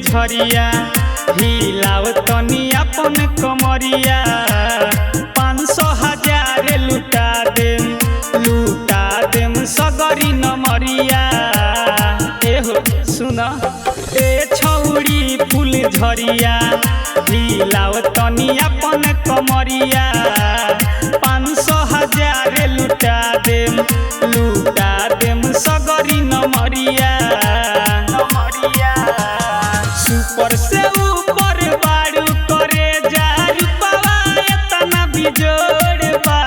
झरिया हिलाव तनी अपन कमरिया 500,000 लुटा देम सगरी नमरिया। एहो सुन ए छौड़ी फूल झरिया हिलाव तनी अपन कमरिया 500,000 लुटा देम सगरी नमरिया। ऊपर से ऊपर बारू करे जा रूपवा एतना बिजोड़ बा।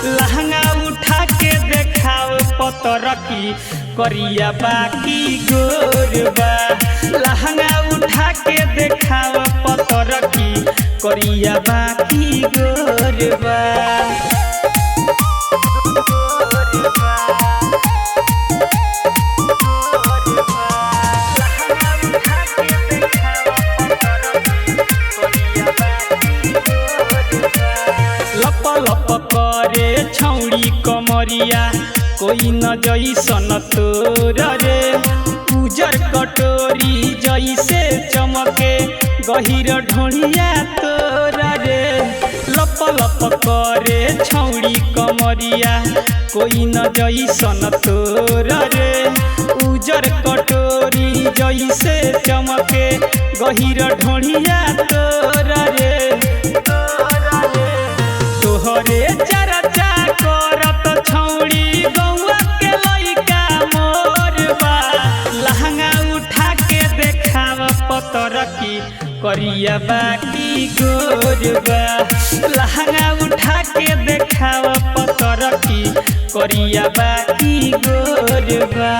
लहंगा उठा के देखाओ पतरकी करिया बाकी गोर बा। लहंगा उठा के देखाओ पतरकी करिया बाकी गोर बा। लप करे छौड़ी कमरिया कोई न जैसन तोर रे। उजर कटोरी जैसे चमके गहिर ढोलिया तोर रे। लप करे छौड़ी कमरिया कोई न जैसन तोर रे। उजर कटोरी जैसे चमके गहिर ढोलिया तोर रे। तोहरे चर्चा करत छौड़ी गौआ के लइका मोर बा। लहंगा उठा के देखाव पतरकी करिया बाकी गोर बा। लहंगा उठा के देखाव पतरकी करिया बाकी गोर बा।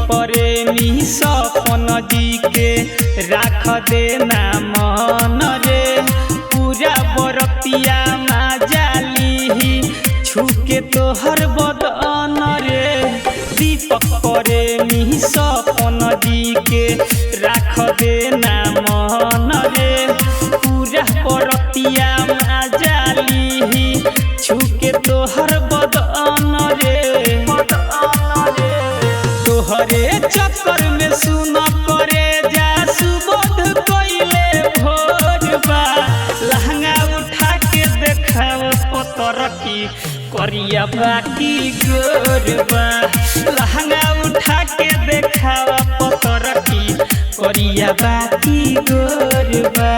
प्रेमी सपन जी के राख देना मन रे। पूरा बरतिया जाली छुके तोहर बदन रे। दीपक प्रेमी सपन जी के राख देना मन रे। पूरा बरतिया जाली छुके तोहर बदन रे। तोहरे चक्कर में सुन करे जा सुबोध कोइले भोर बा। लहंगा उठा के देखाओ पतरकी करिया बाकी गोर बा। लहंगा उठा के देखाओ पतरकी करिया बाकी गोर बा।